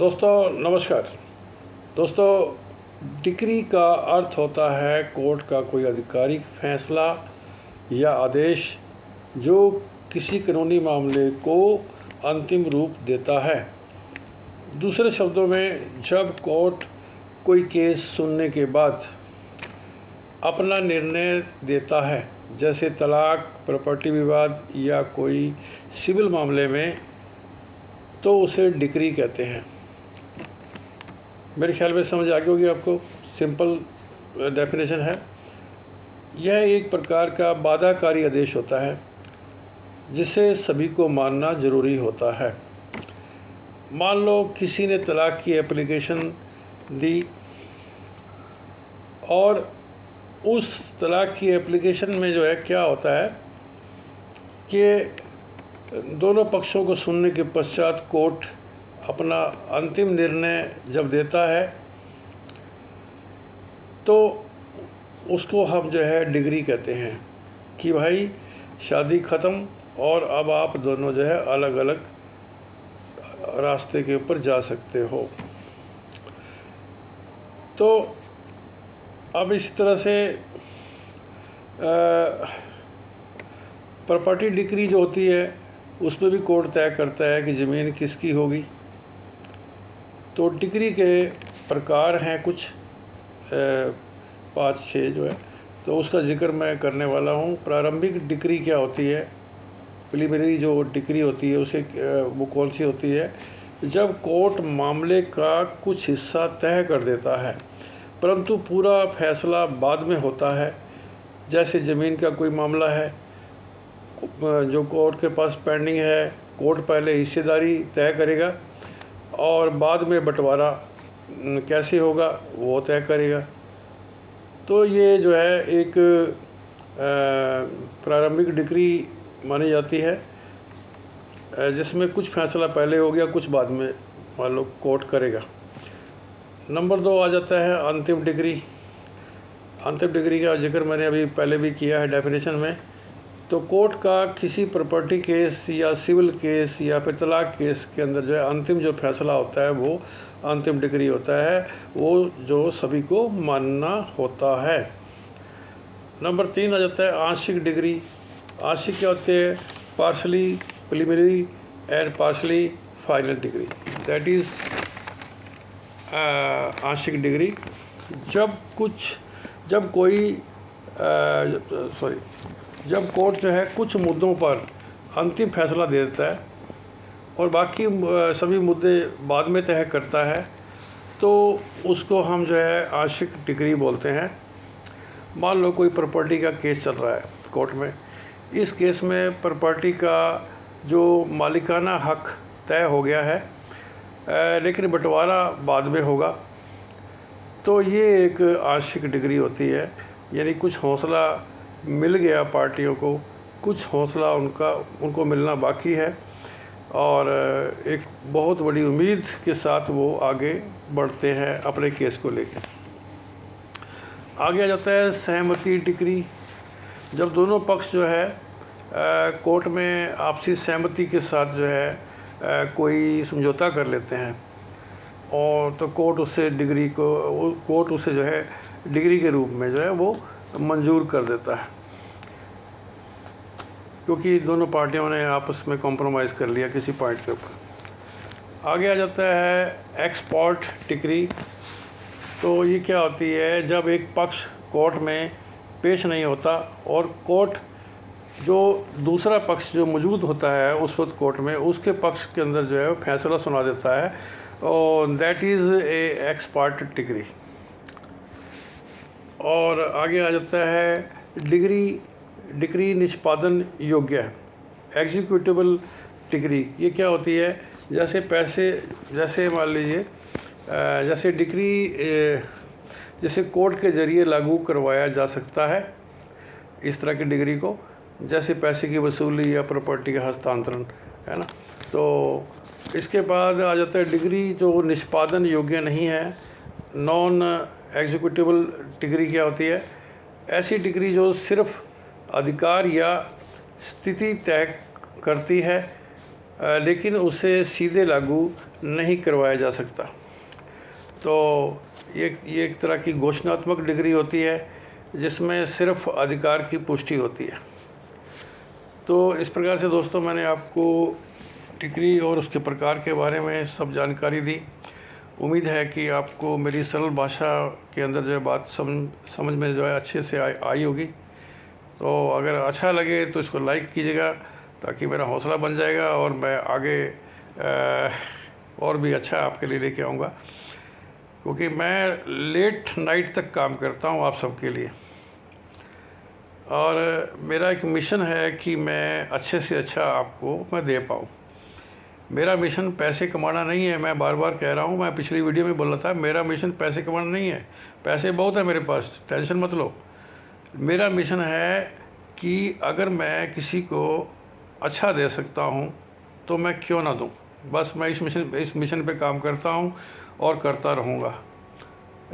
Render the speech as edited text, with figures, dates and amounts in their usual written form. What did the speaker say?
दोस्तों नमस्कार। दोस्तों, डिक्री का अर्थ होता है कोर्ट का कोई आधिकारिक फैसला या आदेश जो किसी कानूनी मामले को अंतिम रूप देता है। दूसरे शब्दों में, जब कोर्ट कोई केस सुनने के बाद अपना निर्णय देता है, जैसे तलाक, प्रॉपर्टी विवाद या कोई सिविल मामले में, तो उसे डिक्री कहते हैं। मेरे ख्याल में समझ आ गई होगी आपको। सिंपल डेफिनेशन है। यह एक प्रकार का बाधाकारी आदेश होता है जिसे सभी को मानना ज़रूरी होता है। मान लो किसी ने तलाक की एप्लीकेशन दी और उस तलाक की एप्लीकेशन में जो है क्या होता है कि दोनों पक्षों को सुनने के पश्चात कोर्ट अपना अंतिम निर्णय जब देता है तो उसको हम जो है डिक्री कहते हैं कि भाई शादी ख़त्म और अब आप दोनों जो है अलग अलग रास्ते के ऊपर जा सकते हो। तो अब इस तरह से प्रॉपर्टी डिक्री जो होती है उसमें भी कोर्ट तय करता है कि ज़मीन किसकी होगी। तो डिक्री के प्रकार हैं कुछ 5-6 जो है, तो उसका जिक्र मैं करने वाला हूँ। प्रारंभिक डिक्री क्या होती है, प्रीलिमिनरी जो डिक्री होती है उसे वो कौन सी होती है, जब कोर्ट मामले का कुछ हिस्सा तय कर देता है परंतु पूरा फैसला बाद में होता है। जैसे ज़मीन का कोई मामला है जो कोर्ट के पास पेंडिंग है, कोर्ट पहले हिस्सेदारी तय करेगा और बाद में बंटवारा कैसे होगा वो तय करेगा। तो ये जो है एक प्रारंभिक डिक्री मानी जाती है जिसमें कुछ फैसला पहले हो गया, कुछ बाद में मान लो कोर्ट करेगा। नंबर 2 आ जाता है अंतिम डिक्री। अंतिम डिक्री का जिक्र मैंने अभी पहले भी किया है डेफिनेशन में। तो कोर्ट का किसी प्रॉपर्टी केस या सिविल केस या फिर तलाक केस के अंदर जो है अंतिम जो फैसला होता है वो अंतिम डिक्री होता है, वो जो सभी को मानना होता है। नंबर 3 आ जाता है आंशिक डिक्री। आंशिक क्या होते हैं? Partially preliminary and partially final decree, that is आंशिक डिक्री। जब कोर्ट जो है कुछ मुद्दों पर अंतिम फैसला दे देता है और बाकी सभी मुद्दे बाद में तय करता है, तो उसको हम जो है आंशिक डिक्री बोलते हैं। मान लो कोई प्रॉपर्टी का केस चल रहा है कोर्ट में। इस केस में प्रॉपर्टी का जो मालिकाना हक तय हो गया है लेकिन बंटवारा बाद में होगा, तो ये एक आंशिक डिक्री होती है। यानी कुछ हौसला मिल गया पार्टियों को, कुछ हौसला उनको मिलना बाकी है और एक बहुत बड़ी उम्मीद के साथ वो आगे बढ़ते हैं अपने केस को लेकर। आगे आ जाता है सहमति डिक्री। जब दोनों पक्ष जो है कोर्ट में आपसी सहमति के साथ जो है कोई समझौता कर लेते हैं और तो कोर्ट उसे जो है डिक्री के रूप में जो है वो मंजूर कर देता है, क्योंकि दोनों पार्टियों ने आपस में कॉम्प्रोमाइज़ कर लिया किसी पॉइंट के ऊपर। आगे आ जाता है एक्स पार्ट डिक्री। तो ये क्या होती है? जब एक पक्ष कोर्ट में पेश नहीं होता और कोर्ट जो दूसरा पक्ष जो मौजूद होता है उस वक्त कोर्ट में, उसके पक्ष के अंदर जो है फैसला सुना देता है, और that is a x part decree. और आगे आ जाता है डिक्री निष्पादन योग्य है, एग्जीक्यूटेबल डिक्री। ये क्या होती है? जैसे मान लीजिए जैसे डिक्री जैसे कोर्ट के ज़रिए लागू करवाया जा सकता है इस तरह की डिक्री को, जैसे पैसे की वसूली या प्रॉपर्टी का हस्तांतरण, है ना। तो इसके बाद आ जाता है डिक्री जो निष्पादन योग्य नहीं है, नॉन एग्जीक्यूटेबल डिक्री। क्या होती है? ऐसी डिक्री जो सिर्फ अधिकार या स्थिति तय करती है लेकिन उसे सीधे लागू नहीं करवाया जा सकता। तो ये एक तरह की घोषणात्मक डिग्री होती है जिसमें सिर्फ अधिकार की पुष्टि होती है। तो इस प्रकार से दोस्तों मैंने आपको डिग्री और उसके प्रकार के बारे में सब जानकारी दी। उम्मीद है कि आपको मेरी सरल भाषा के अंदर जो है बात समझ में जो है अच्छे से आई होगी। तो अगर अच्छा लगे तो इसको लाइक कीजिएगा ताकि मेरा हौसला बन जाएगा और मैं आगे और भी अच्छा आपके लिए लेके आऊँगा, क्योंकि मैं लेट नाइट तक काम करता हूँ आप सबके लिए। और मेरा एक मिशन है कि मैं अच्छे से अच्छा आपको मैं दे पाऊँ। मेरा मिशन पैसे कमाना नहीं है, मैं बार बार कह रहा हूँ, मैं पिछली वीडियो में बोल रहा था मेरा मिशन पैसे कमाना नहीं है। पैसे बहुत है मेरे पास, टेंशन मत लो। मेरा मिशन है कि अगर मैं किसी को अच्छा दे सकता हूँ तो मैं क्यों ना दूँ। बस मैं इस मिशन पे काम करता हूँ और करता रहूँगा।